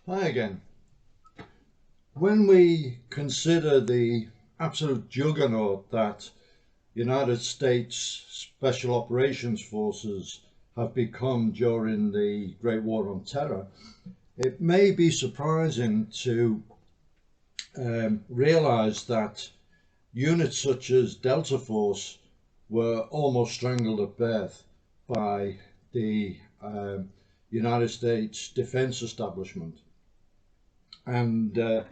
Hi again. When we consider the absolute juggernaut that United States Special Operations Forces have become during the Great War on Terror, it may be surprising to realize that units such as Delta Force were almost strangled at birth by the United States Defense Establishment. And the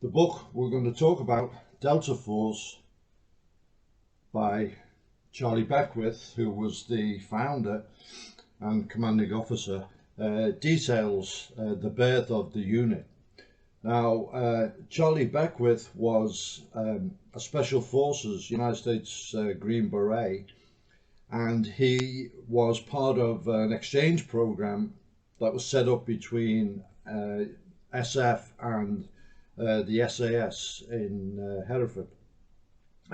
book we're going to talk about, Delta Force, by Charlie Beckwith, who was the founder and commanding officer, details the birth of the unit. Now, Charlie Beckwith was a Special Forces United States Green Beret, and he was part of an exchange program that was set up between SF and the SAS in Hereford.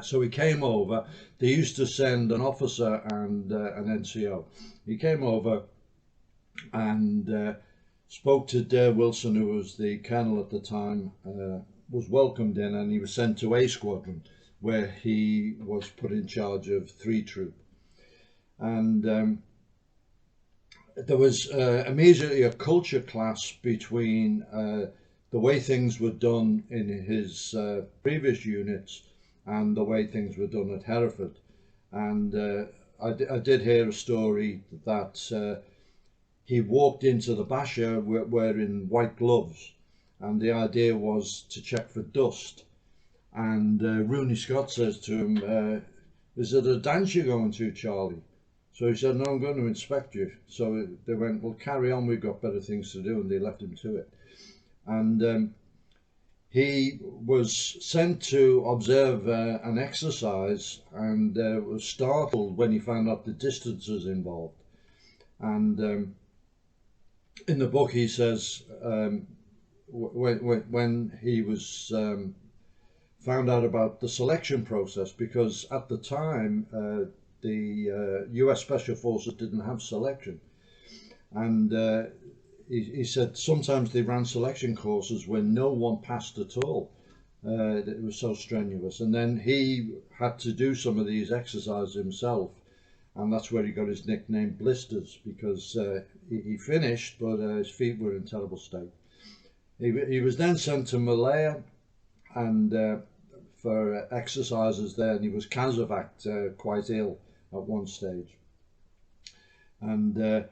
So he came over. They used to send an officer and an NCO. He came over and spoke to Dare Wilson, who was the colonel at the time, was welcomed in, and he was sent to A Squadron, where he was put in charge of 3 Troop. And there was immediately a culture clash between the way things were done in his previous units and the way things were done at Hereford. And I did hear a story that he walked into the basher wearing white gloves, and the idea was to check for dust. And Rooney Scott says to him, "Is it a dance you're going to, Charlie?" So he said, "No, I'm going to inspect you." So they went, "Well, carry on, we've got better things to do," and they left him to it. And he was sent to observe an exercise, and was startled when he found out the distances involved. And in the book he says when he was found out about the selection process, because at the time the US Special Forces didn't have selection, and he said sometimes they ran selection courses where no one passed at all. It was so strenuous, and then he had to do some of these exercises himself, and that's where he got his nickname Blisters, because he finished, but his feet were in terrible state. He was then sent to Malaya and for exercises there, and he was casevaced quite ill at one stage. And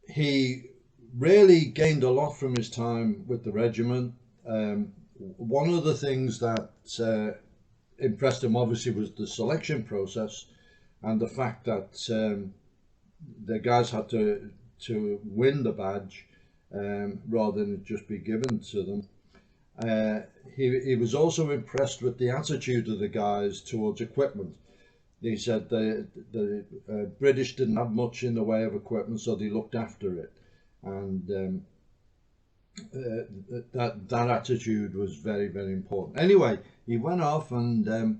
he really gained a lot from his time with the regiment. One of the things that impressed him obviously was the selection process, and the fact that the guys had to win the badge rather than it just be given to them. He was also impressed with the attitude of the guys towards equipment. He said the British didn't have much in the way of equipment, so they looked after it, and that attitude was very, very important. Anyway, he went off, and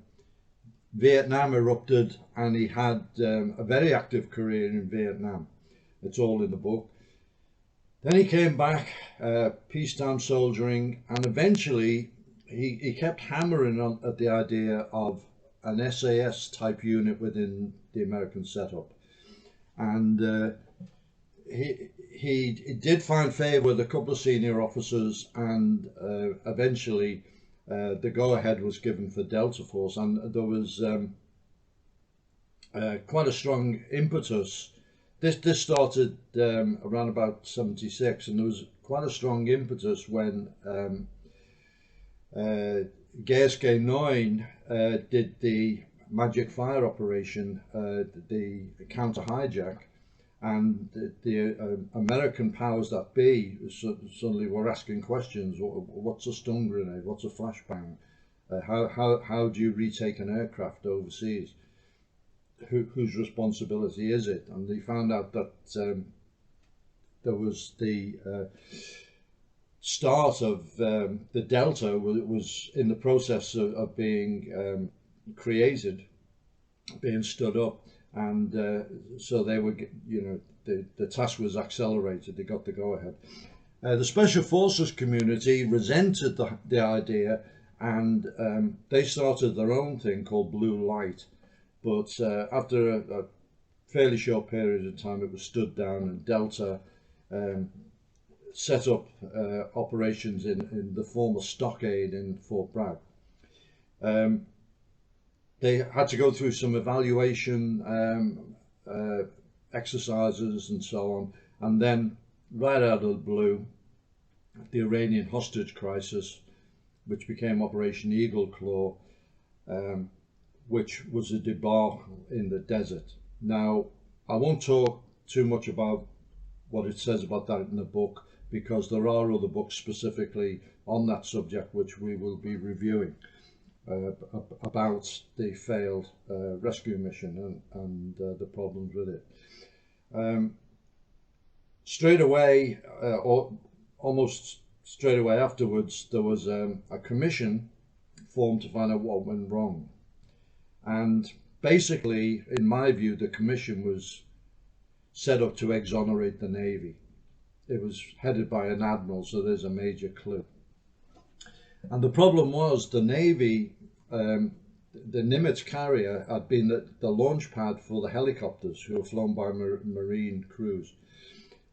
Vietnam erupted, and he had a very active career in Vietnam. It's all in the book. Then he came back, peacetime soldiering, and eventually he kept hammering on at the idea of an SAS type unit within the American setup. And he did find favour with a couple of senior officers, and eventually the go-ahead was given for Delta Force, and there was quite a strong impetus. This started around about 76, and there was quite a strong impetus when GSK 9 did the Magic Fire operation, the counter hijack, and the American powers that be suddenly were asking questions. What's a stun grenade? What's a flashbang? How do you retake an aircraft overseas? Whose responsibility is it? And they found out that there was the start of the Delta was in the process of being created, being stood up, and so they were, the task was accelerated. They got the go ahead, The Special Forces community resented the idea, and they started their own thing called Blue Light. But after a fairly short period of time, it was stood down, and Delta set up operations in the former stockade in Fort Bragg. They had to go through some evaluation exercises and so on, and then right out of the blue, the Iranian hostage crisis, which became Operation Eagle Claw, which was a debacle in the desert. Now, I won't talk too much about what it says about that in the book, because there are other books specifically on that subject which we will be reviewing about the failed rescue mission and the problems with it. Straight away, or almost straight away afterwards, there was a commission formed to find out what went wrong. And basically, in my view, the commission was set up to exonerate the Navy. It was headed by an admiral, so there's a major clue. And the problem was the Navy, the Nimitz carrier had been the launch pad for the helicopters who were flown by Marine crews.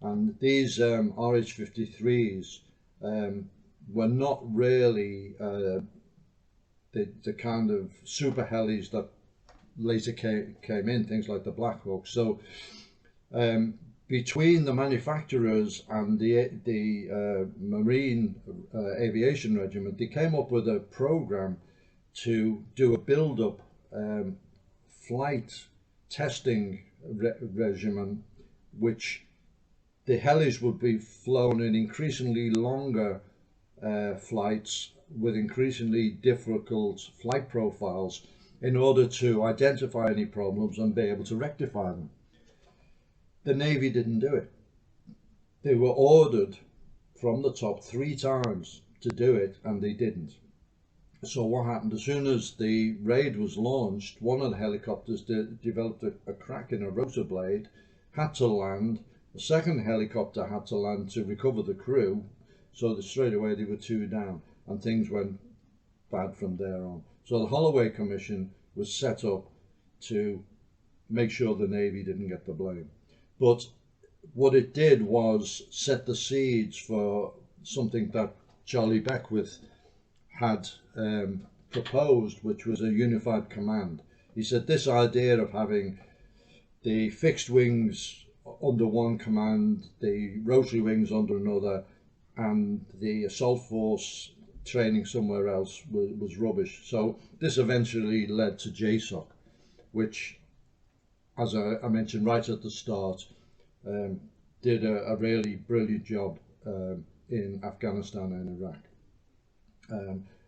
And these RH-53s were not really the kind of super helis that later came in, things like the Black Hawk. So between the manufacturers and the Marine Aviation Regiment, they came up with a program to do a build-up flight testing regimen, which the helis would be flown in increasingly longer flights with increasingly difficult flight profiles in order to identify any problems and be able to rectify them. The Navy didn't do it. They were ordered from the top 3 times to do it, and they didn't. So what happened, as soon as the raid was launched, one of the helicopters developed a crack in a rotor blade, had to land. The second helicopter had to land to recover the crew, so that straight away they were 2 down, and things went bad from there on. So the Holloway Commission was set up to make sure the Navy didn't get the blame. But what it did was set the seeds for something that Charlie Beckwith had proposed, which was a unified command. He said this idea of having the fixed wings under one command, the rotary wings under another, and the assault force training somewhere else was rubbish. So this eventually led to JSOC, which, as I mentioned right at the start, did a really brilliant job in Afghanistan and Iraq,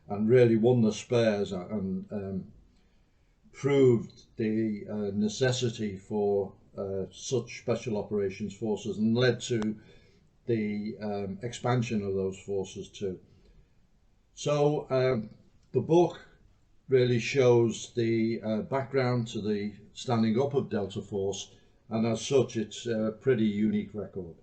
and really won the spares and proved the necessity for such special operations forces, and led to the expansion of those forces too. So the book really shows the background to the standing up of Delta Force, and as such it's a pretty unique record.